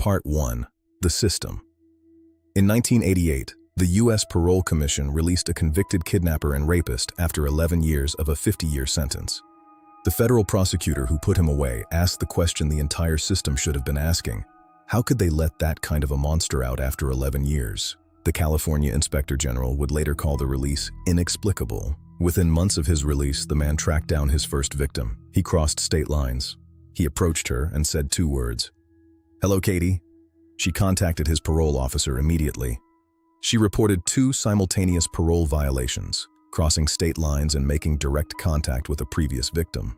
Part 1. The System. In 1988, the U.S. Parole Commission released a convicted kidnapper and rapist after 11 years of a 50-year sentence. The federal prosecutor who put him away asked the question the entire system should have been asking: how could they let that kind of a monster out after 11 years? The California Inspector General would later call the release inexplicable. Within months of his release, the man tracked down his first victim. He crossed state lines. He approached her and said 2 words. "Hello, Katie." She contacted his parole officer immediately. She reported 2 simultaneous parole violations, crossing state lines and making direct contact with a previous victim.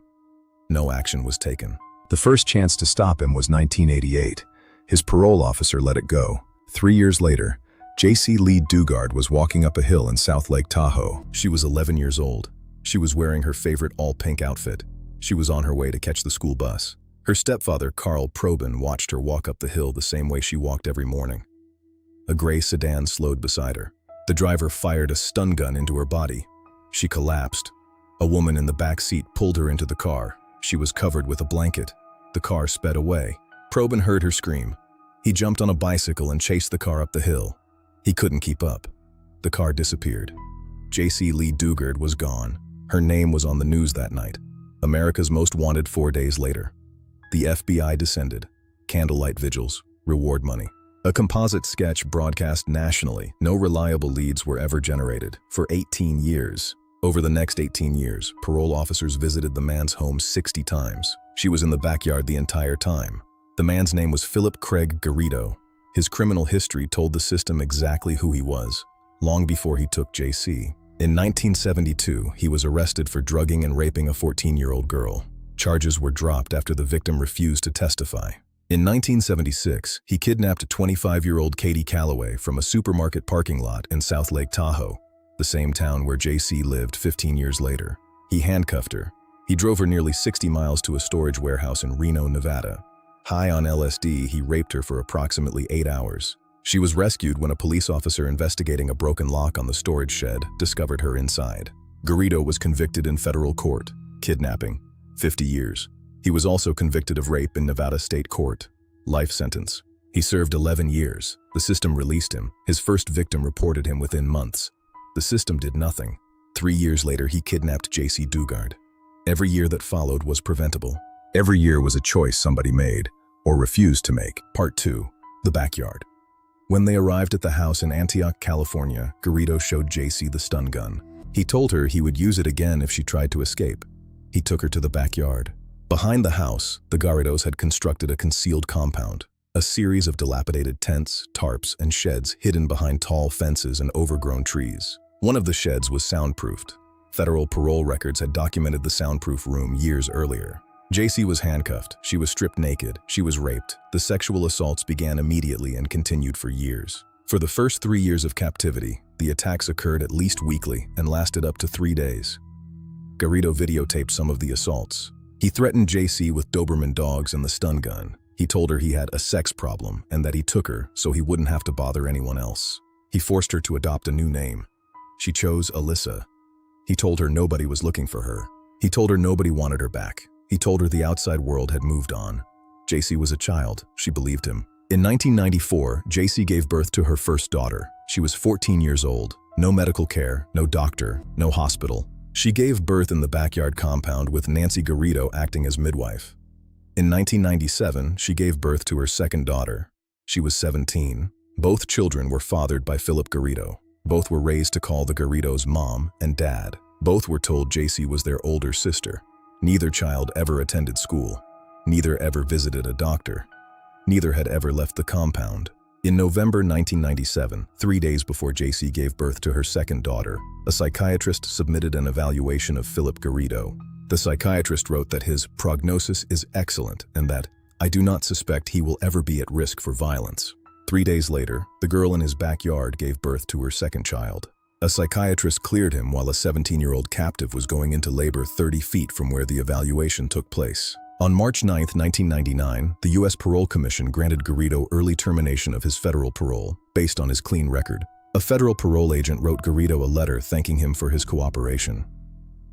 No action was taken. The first chance to stop him was 1988. His parole officer let it go. 3 years later, Jaycee Dugard was walking up a hill in South Lake Tahoe. She was 11 years old. She was wearing her favorite all-pink outfit. She was on her way to catch the school bus. Her stepfather, Carl Probin, watched her walk up the hill the same way she walked every morning. A gray sedan slowed beside her. The driver fired a stun gun into her body. She collapsed. A woman in the back seat pulled her into the car. She was covered with a blanket. The car sped away. Probin heard her scream. He jumped on a bicycle and chased the car up the hill. He couldn't keep up. The car disappeared. Jaycee Dugard was gone. Her name was on the news that night. America's Most Wanted 4 days later. The FBI descended. Candlelight vigils, reward money. A composite sketch broadcast nationally. No reliable leads were ever generated. For 18 years. Over the next 18 years, parole officers visited the man's home 60 times. She was in the backyard the entire time. The man's name was Philip Craig Garrido. His criminal history told the system exactly who he was, long before he took Jaycee. In 1972, he was arrested for drugging and raping a 14-year-old girl. Charges were dropped after the victim refused to testify. In 1976, he kidnapped 25-year-old Katie Calloway from a supermarket parking lot in South Lake Tahoe, the same town where Jaycee lived 15 years later. He handcuffed her. He drove her nearly 60 miles to a storage warehouse in Reno, Nevada. High on LSD, he raped her for approximately 8 hours. She was rescued when a police officer investigating a broken lock on the storage shed discovered her inside. Garrido was convicted in federal court. Kidnapping, 50 years. He was also convicted of rape in Nevada State Court. Life sentence. He served 11 years. The system released him. His first victim reported him within months. The system did nothing. 3 years later, he kidnapped Jaycee Dugard. Every year that followed was preventable. Every year was a choice somebody made, or refused to make. Part 2. The Backyard. When they arrived at the house in Antioch, California, Garrido showed Jaycee the stun gun. He told her he would use it again if she tried to escape. He took her to the backyard. Behind the house, the Garridos had constructed a concealed compound, a series of dilapidated tents, tarps, and sheds hidden behind tall fences and overgrown trees. One of the sheds was soundproofed. Federal parole records had documented the soundproof room years earlier. Jaycee was handcuffed. She was stripped naked. She was raped. The sexual assaults began immediately and continued for years. For the first 3 years of captivity, the attacks occurred at least weekly and lasted up to 3 days. Garrido videotaped some of the assaults. He threatened Jaycee with Doberman dogs and the stun gun. He told her he had a sex problem and that he took her so he wouldn't have to bother anyone else. He forced her to adopt a new name. She chose Alyssa. He told her nobody was looking for her. He told her nobody wanted her back. He told her the outside world had moved on. Jaycee was a child. She believed him. In 1994, Jaycee gave birth to her first daughter. She was 14 years old. No medical care, no doctor, no hospital. She gave birth in the backyard compound with Nancy Garrido acting as midwife. In 1997, she gave birth to her second daughter. She was 17. Both children were fathered by Philip Garrido. Both were raised to call the Garridos mom and dad. Both were told Jaycee was their older sister. Neither child ever attended school. Neither ever visited a doctor. Neither had ever left the compound. In November 1997, 3 days before Jaycee gave birth to her second daughter, a psychiatrist submitted an evaluation of Philip Garrido. The psychiatrist wrote that his prognosis is excellent and that, "I do not suspect he will ever be at risk for violence." 3 days later, the girl in his backyard gave birth to her second child. A psychiatrist cleared him while a 17-year-old captive was going into labor 30 feet from where the evaluation took place. On March 9, 1999, the U.S. Parole Commission granted Garrido early termination of his federal parole, based on his clean record. A federal parole agent wrote Garrido a letter thanking him for his cooperation.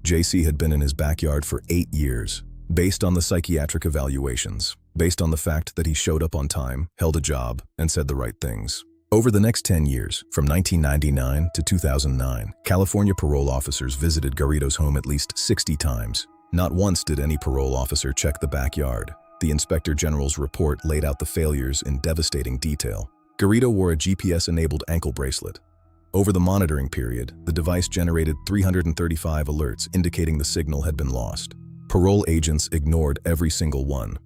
Jaycee had been in his backyard for 8 years. based on the psychiatric evaluations, based on the fact that he showed up on time, held a job, and said the right things. Over the next 10 years, from 1999 to 2009, California parole officers visited Garrido's home at least 60 times. Not once did any parole officer check the backyard. The Inspector General's report laid out the failures in devastating detail. Garrido wore a GPS-enabled ankle bracelet. Over the monitoring period, the device generated 335 alerts indicating the signal had been lost. Parole agents ignored every single one.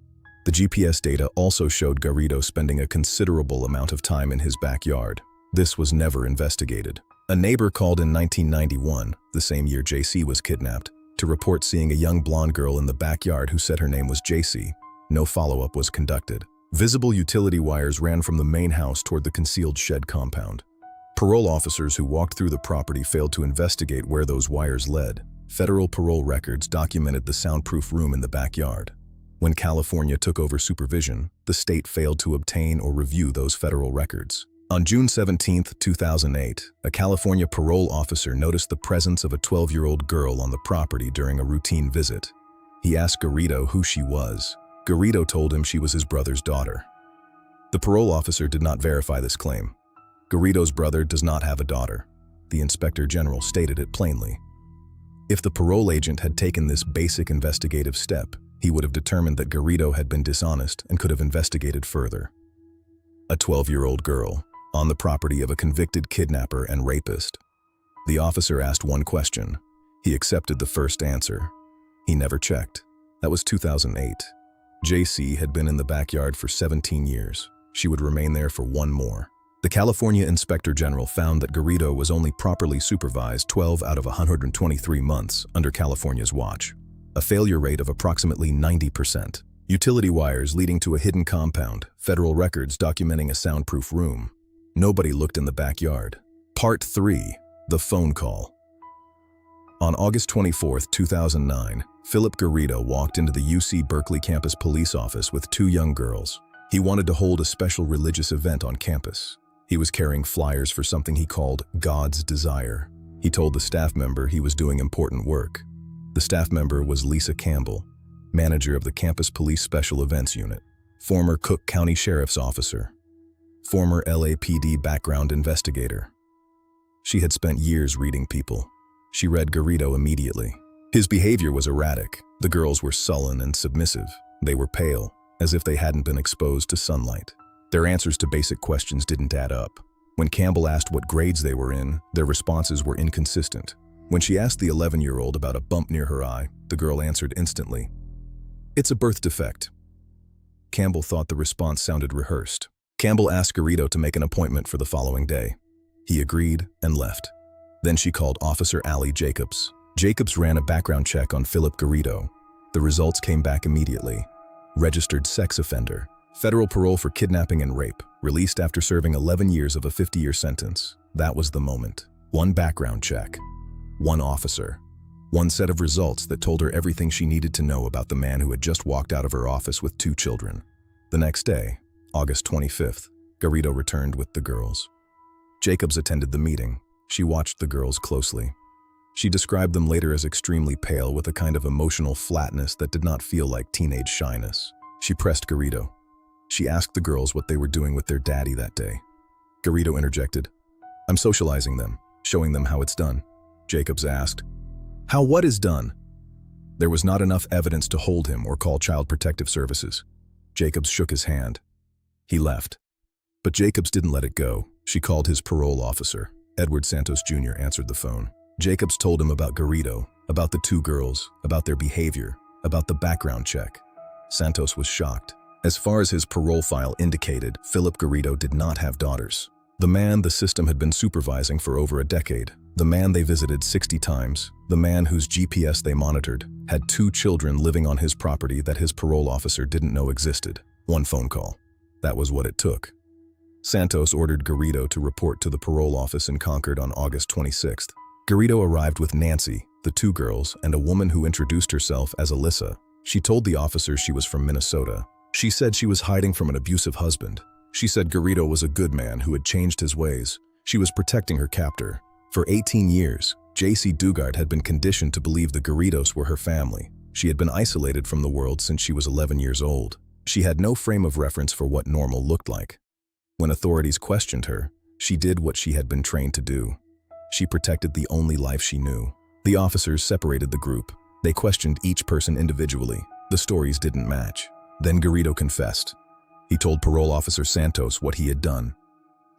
The GPS data also showed Garrido spending a considerable amount of time in his backyard. This was never investigated. A neighbor called in 1991, the same year Jaycee was kidnapped, to report seeing a young blonde girl in the backyard who said her name was Jaycee. No follow-up was conducted. Visible utility wires ran from the main house toward the concealed shed compound. Parole officers who walked through the property failed to investigate where those wires led. Federal parole records documented the soundproof room in the backyard. When California took over supervision, the state failed to obtain or review those federal records. On June 17, 2008, a California parole officer noticed the presence of a 12-year-old girl on the property during a routine visit. He asked Garrido who she was. Garrido told him she was his brother's daughter. The parole officer did not verify this claim. Garrido's brother does not have a daughter. The Inspector General stated it plainly. If the parole agent had taken this basic investigative step, he would have determined that Garrido had been dishonest and could have investigated further. A 12-year-old girl, on the property of a convicted kidnapper and rapist. The officer asked one question. He accepted the first answer. He never checked. That was 2008. Jaycee had been in the backyard for 17 years. She would remain there for one more. The California Inspector General found that Garrido was only properly supervised 12 out of 123 months under California's watch, a failure rate of approximately 90%. Utility wires leading to a hidden compound, federal records documenting a soundproof room. Nobody looked in the backyard. Part 3. The phone call. On August 24, 2009, Philip Garrido walked into the UC Berkeley campus police office with two young girls. He wanted to hold a special religious event on campus. He was carrying flyers for something he called God's Desire. He told the staff member he was doing important work. The staff member was Lisa Campbell, manager of the Campus Police Special Events Unit, former Cook County Sheriff's Officer, former LAPD background investigator. She had spent years reading people. She read Garrido immediately. His behavior was erratic. The girls were sullen and submissive. They were pale, as if they hadn't been exposed to sunlight. Their answers to basic questions didn't add up. When Campbell asked what grades they were in, their responses were inconsistent. When she asked the 11-year-old about a bump near her eye, the girl answered instantly, "It's a birth defect." Campbell thought the response sounded rehearsed. Campbell asked Garrido to make an appointment for the following day. He agreed and left. Then she called Officer Allie Jacobs. Jacobs ran a background check on Philip Garrido. The results came back immediately. Registered sex offender. Federal parole for kidnapping and rape. Released after serving 11 years of a 50-year sentence. That was the moment. One background check. One officer. One set of results that told her everything she needed to know about the man who had just walked out of her office with two children. The next day, August 25th, Garrido returned with the girls. Jacobs attended the meeting. She watched the girls closely. She described them later as extremely pale with a kind of emotional flatness that did not feel like teenage shyness. She pressed Garrido. She asked the girls what they were doing with their daddy that day. Garrido interjected, "I'm socializing them, showing them how it's done." Jacobs asked, "How what is done?" There was not enough evidence to hold him or call Child Protective Services. Jacobs shook his hand. He left. But Jacobs didn't let it go. She called his parole officer. Edward Santos Jr. answered the phone. Jacobs told him about Garrido, about the two girls, about their behavior, about the background check. Santos was shocked. As far as his parole file indicated, Philip Garrido did not have daughters. The man the system had been supervising for over a decade, the man they visited 60 times, the man whose GPS they monitored, had two children living on his property that his parole officer didn't know existed. One phone call. That was what it took. Santos ordered Garrido to report to the parole office in Concord on August 26th. Garrido arrived with Nancy, the two girls, and a woman who introduced herself as Alyssa. She told the officers she was from Minnesota. She said she was hiding from an abusive husband. She said Garrido was a good man who had changed his ways. She was protecting her captor. For 18 years, Jaycee Dugard had been conditioned to believe the Garridos were her family. She had been isolated from the world since she was 11 years old. She had no frame of reference for what normal looked like. When authorities questioned her, she did what she had been trained to do. She protected the only life she knew. The officers separated the group. They questioned each person individually. The stories didn't match. Then Garrido confessed. He told parole officer Santos what he had done.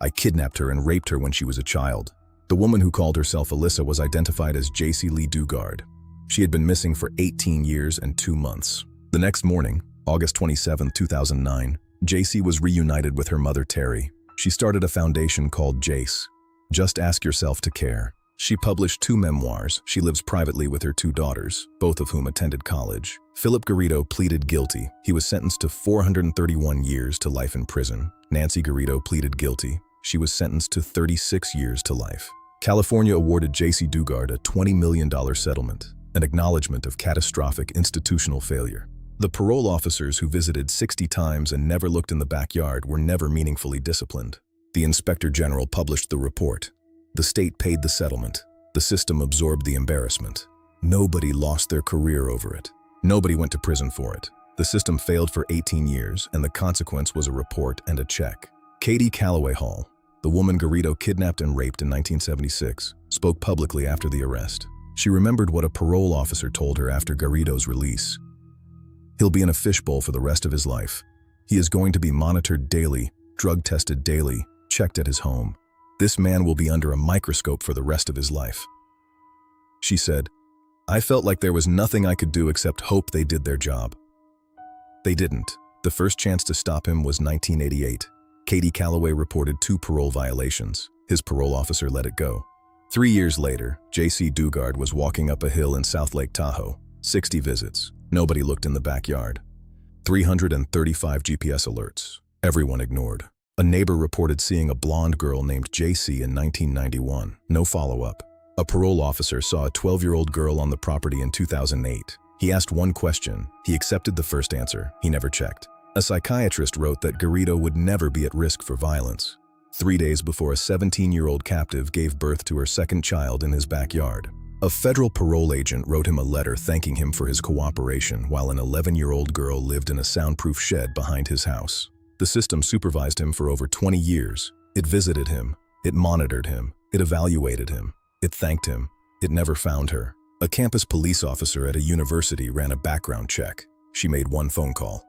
"I kidnapped her and raped her when she was a child." The woman who called herself Alyssa was identified as Jaycee Dugard. She had been missing for 18 years and 2 months. The next morning, August 27, 2009, Jaycee was reunited with her mother Terry. She started a foundation called Jace. Just Ask Yourself to Care. She published 2 memoirs. She lives privately with her 2 daughters, both of whom attended college. Philip Garrido pleaded guilty. He was sentenced to 431 years to life in prison. Nancy Garrido pleaded guilty. She was sentenced to 36 years to life. California awarded Jaycee Dugard a $20 million settlement, an acknowledgement of catastrophic institutional failure. The parole officers who visited 60 times and never looked in the backyard were never meaningfully disciplined. The Inspector General published the report. The state paid the settlement. The system absorbed the embarrassment. Nobody lost their career over it. Nobody went to prison for it. The system failed for 18 years, and the consequence was a report and a check. Katie Calloway Hall, the woman Garrido kidnapped and raped in 1976, spoke publicly after the arrest. She remembered what a parole officer told her after Garrido's release. "He'll be in a fishbowl for the rest of his life. He is going to be monitored daily, drug-tested daily, checked at his home. This man will be under a microscope for the rest of his life." She said, "I felt like there was nothing I could do except hope they did their job." They didn't. The first chance to stop him was 1988. Katie Calloway reported 2 parole violations. His parole officer let it go. 3 years later, Jaycee Dugard was walking up a hill in South Lake Tahoe. 60 visits. Nobody looked in the backyard. 335 GPS alerts. Everyone ignored. A neighbor reported seeing a blonde girl named Jaycee in 1991. No follow-up. A parole officer saw a 12-year-old girl on the property in 2008. He asked one question. He accepted the first answer. He never checked. A psychiatrist wrote that Garrido would never be at risk for violence. 3 days before a 17-year-old captive gave birth to her second child in his backyard. A federal parole agent wrote him a letter thanking him for his cooperation while an 11-year-old girl lived in a soundproof shed behind his house. The system supervised him for over 20 years. It visited him. It monitored him. It evaluated him. It thanked him. It never found her. A campus police officer at a university ran a background check. She made 1 phone call.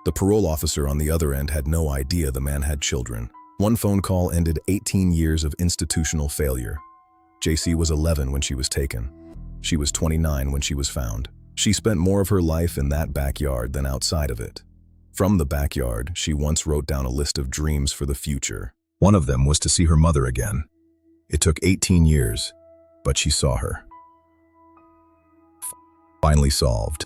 The parole officer on the other end had no idea the man had children. 1 phone call ended 18 years of institutional failure. Jaycee was 11 when she was taken. She was 29 when she was found. She spent more of her life in that backyard than outside of it. From the backyard, she once wrote down a list of dreams for the future. One of them was to see her mother again. It took 18 years, but she saw her. Finally solved.